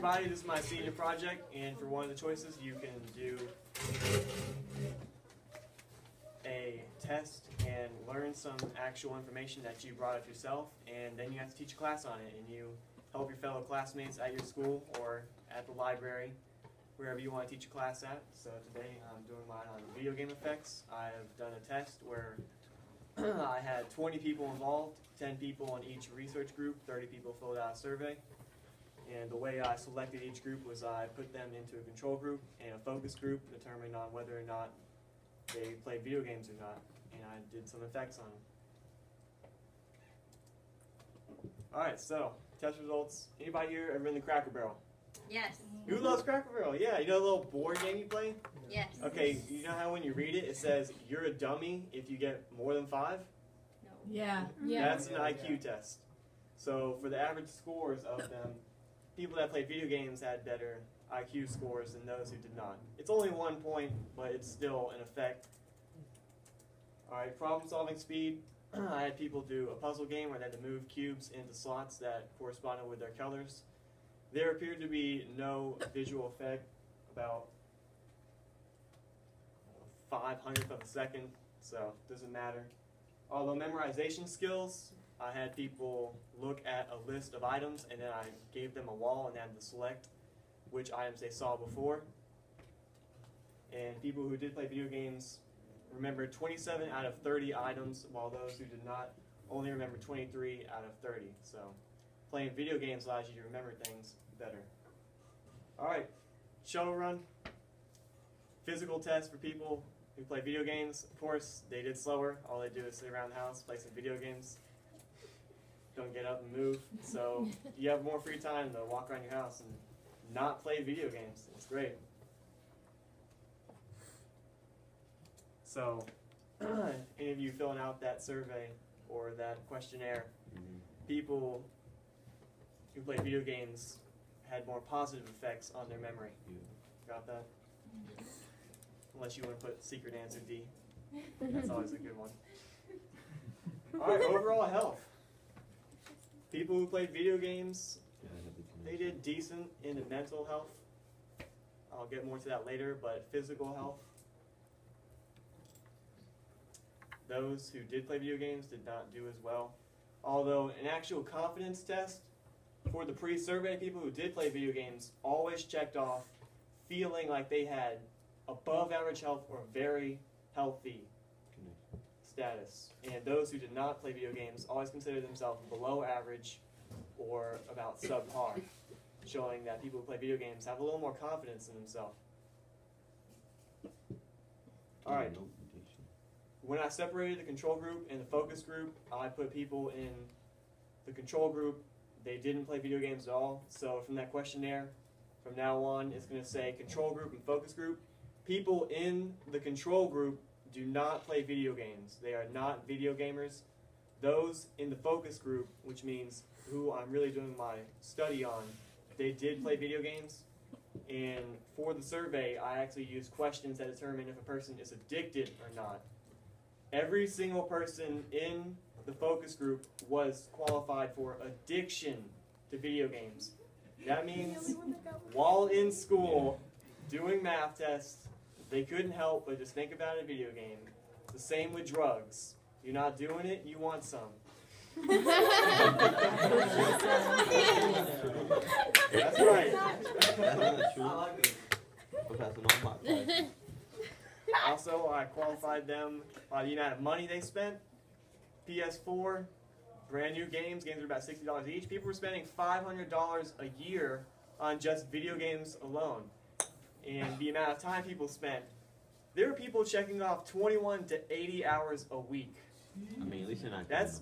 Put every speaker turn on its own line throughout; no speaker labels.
everybody, this is my senior project, and for one of the choices you can do a test and learn some actual information that you brought up yourself, and then you have to teach a class on it, and you help your fellow classmates at your school or at the library, wherever you want to teach a class at. So today I'm doing mine on video game effects. I've done a test where I had 20 people involved, 10 people in each research group, 30 people filled out a survey. And the way I selected each group was I put them into a control group and a focus group, determining on whether or not they played video games or not. And I did some effects on them. Alright, so test results. Anybody here ever been to Cracker Barrel?
Yes.
Who loves Cracker Barrel? Yeah, you know the little board game you play?
Yes.
Okay, you know how when you read it, it says you're a dummy if you get more than 5?
No.
Yeah.
That's an IQ test. So for the average scores of them, people that played video games had better IQ scores than those who did not. It's only 1 point, but it's still an effect. Alright, problem solving speed. I had people do a puzzle game where they had to move cubes into slots that corresponded with their colors. There appeared to be no visual effect, about 0.05 of a second, so it doesn't matter. Although memorization skills, I had people look at a list of items and then I gave them a wall and they had to select which items they saw before. And people who did play video games remembered 27 out of 30 items, while those who did not only remember 23 out of 30. So playing video games allows you to remember things better. Alright, shuttle run. Physical test for people who play video games. Of course, they did slower. All they do is sit around the house, play some video games. Don't get up and move. So you have more free time to walk around your house and not play video games. It's great. So, any of you filling out that survey or that questionnaire, people who play video games had more positive effects on their memory. Got that? Unless you want to put secret answer D. That's always a good one. Alright, overall health. People who played video games, they did decent in the mental health. I'll get more to that later, but physical health. Those who did play video games did not do as well. Although an actual confidence test for the pre-survey people who did play video games always checked off feeling like they had above average health or very healthy status. And those who did not play video games always considered themselves below average or about subpar, showing that people who play video games have a little more confidence in themselves. Alright. When I separated the control group and the focus group, I put people in the control group. They didn't play video games at all. So from that questionnaire, from now on, it's going to say control group and focus group. People in the control group do not play video games. They are not video gamers. Those in the focus group, which means who I'm really doing my study on, they did play video games. And for the survey, I actually used questions that determine if a person is addicted or not. Every single person in the focus group was qualified for addiction to video games. That means while in school, doing math tests, they couldn't help but just think about a video game. It's the same with drugs. You're not doing it, you want some. That's right. Also, I qualified them by the amount of money they spent. PS4, brand new games are about $60 each. People were spending $500 a year on just video games alone. And the amount of time people spent, there were people checking off 21 to 80 hours a week.
I mean, at least you're not
That's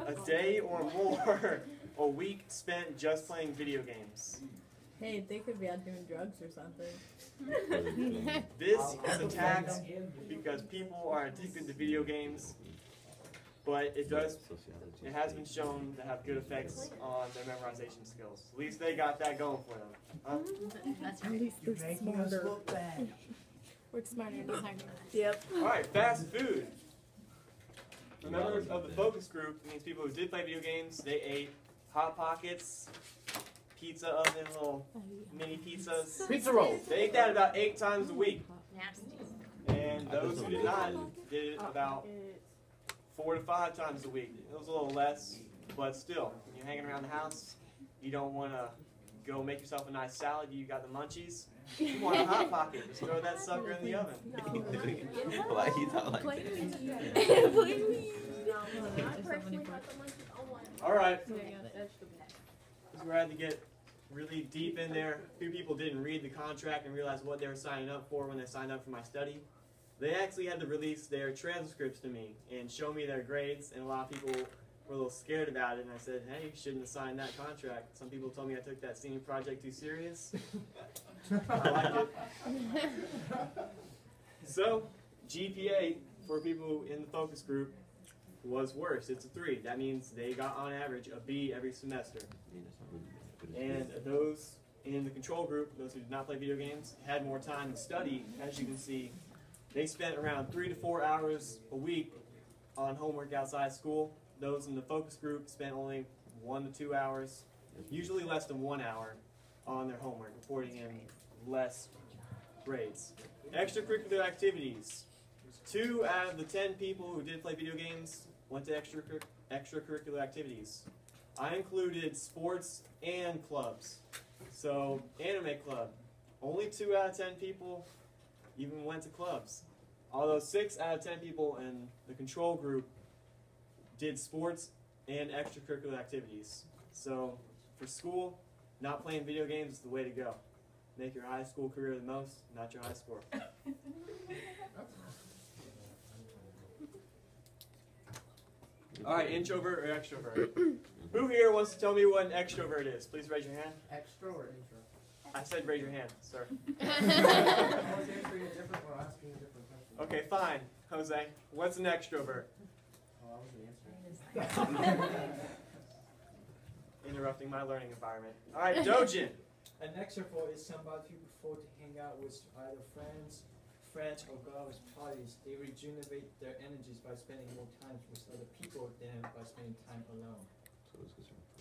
a day or more a week spent just playing video games.
Hey, they could be out doing drugs or something.
This is a tax because people are addicted to video games, but it has been shown to have good effects on their memorization skills. At least they got that going for them. Huh?
That's
At
right.
least
You're
they're
making us
smarter.
look bad.
We're smarter than her. Yep.
Alright, fast food. The members of the focus group means people who did play video games. They ate Hot Pockets, pizza oven, little mini pizzas.
Pizza roll.
They ate that about 8 times a week.
Nasty.
And those who did not did it about 4 to 5 times a week. It was a little less, but still, when you're hanging around the house, you don't want to go make yourself a nice salad. You got the munchies. You want a Hot Pocket. Just throw that sucker in the oven.
Why he talk like that?
All right. This is where I had to get really deep in there. A few people didn't read the contract and realize what they were signing up for when they signed up for my study. They actually had to release their transcripts to me and show me their grades, and a lot of people were a little scared about it, and I said, hey, you shouldn't have signed that contract. Some people told me I took that senior project too serious. I like it. So, GPA for people in the focus group was worse. It's a 3. That means they got on average a B every semester. And those in the control group, those who did not play video games, had more time to study. As you can see, they spent around 3 to 4 hours a week on homework outside school. Those in the focus group spent only 1 to 2 hours, usually less than 1 hour, on their homework, reporting in less grades. Extracurricular activities. 2 out of the 10 people who did play video games went to extracurricular activities. I included sports and clubs. So, anime club. Only 2 out of 10 people even went to clubs. Although 6 out of 10 people in the control group did sports and extracurricular activities. So, for school, not playing video games is the way to go. Make your high school career the most, not your high score. Alright, introvert or extrovert? Who here wants to tell me what an extrovert is? Please raise your hand.
Extra or intro?
I said raise your hand, sir.
I was answering a different or asking a different question.
Okay, fine. Jose, what's an extrovert?
Oh, I was answering.
Interrupting my learning environment. Alright, Dojin.
An extrovert is somebody who prefer to hang out with either friends or go out with parties. They rejuvenate their energies by spending more time with other people than by spending time alone.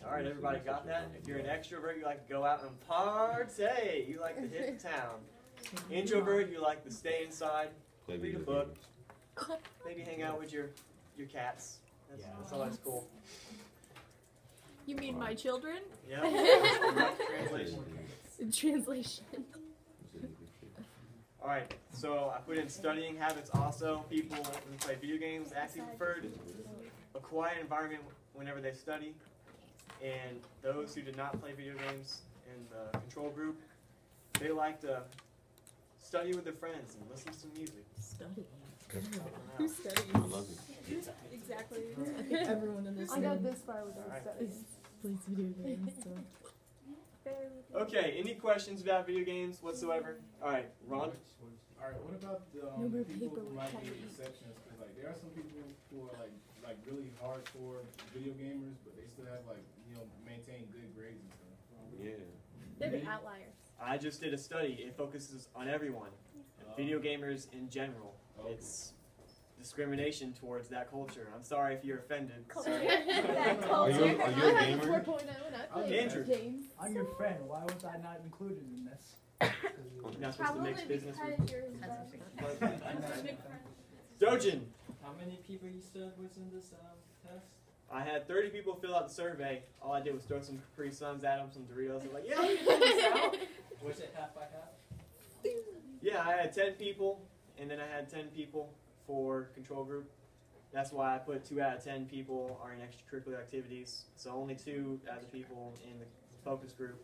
Alright, everybody got that? If you're an extrovert, you like to go out and party. You like to hit the town. Introvert, you like to stay inside, read a book, maybe hang out with your cats. That's always cool.
You mean my children?
Yeah. Translation.
Translation.
Alright, so I put in studying habits also. People who play video games actually preferred a quiet environment whenever they study. And those who did not play video games in the control group, they like to study with their friends and listen to some music.
Study.
Who
studies? Exactly. I think everyone in this
I got
room
this far without studying.
plays video games. So.
Okay, any questions about video games whatsoever? Alright, Ron?
Alright, what about the
No more
people
paper
who
with
might
Chinese.
be exceptions? Because like there are some people who are like really hardcore video gamers, but they still have maintain good grades and stuff.
Yeah.
They're the outliers.
I just did a study. It focuses on everyone. Video gamers in general.
Okay.
It's discrimination towards that culture. I'm sorry if you're offended.
That
Are you
culture.
a gamer?
4.0 and I play
Andrew.
games.
I'm your friend. Why was I not included in this?
You're not supposed to mix business with
you're
Dojin.
How many people you said was in this test?
I had 30 people fill out the survey. All I did was throw some Capri Suns at them, some Doritos. They're like, yeah, we can figure this out.
Was it half by half?
Yeah, I had 10 people, and then I had 10 people for control group. That's why I put 2 out of 10 people are in extracurricular activities. So only 2 out of the people in the focus group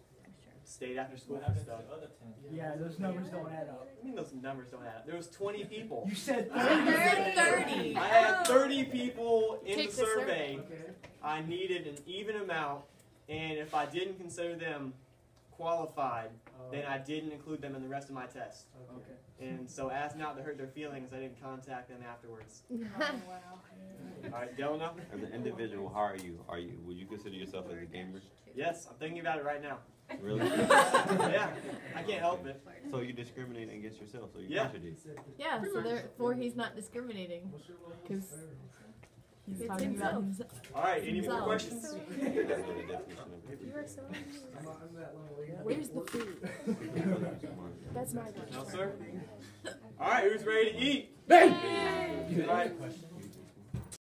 stayed after school
What
for
happened to
stuff.
the other 10?
Yeah, those numbers don't add up.
I mean, those numbers don't add up. There was 20 people.
You said
30.
I had 30 people in
Take
the
the
survey.
Okay.
I needed an even amount, and if I didn't consider them qualified, then I didn't include them in the rest of my test.
Okay.
And so, as not to hurt their feelings, I didn't contact them afterwards.
Oh, wow.
All right, Delano?
As an individual, how are you? Would you consider yourself as a gamer?
Yes, I'm thinking about it right now.
Really?
Yeah, I can't help it.
So you discriminate against yourself, so you
Yeah.
contradict.
Yeah, so therefore he's not discriminating. 'Cause He's
It's
talking about himself.
All right, any more
Himself.
questions?
I don't know the definition of it.
You are so
I'm that level.
Where's the food? That's my one.
No, sir. All right, who's ready to eat?
Bang!
All right.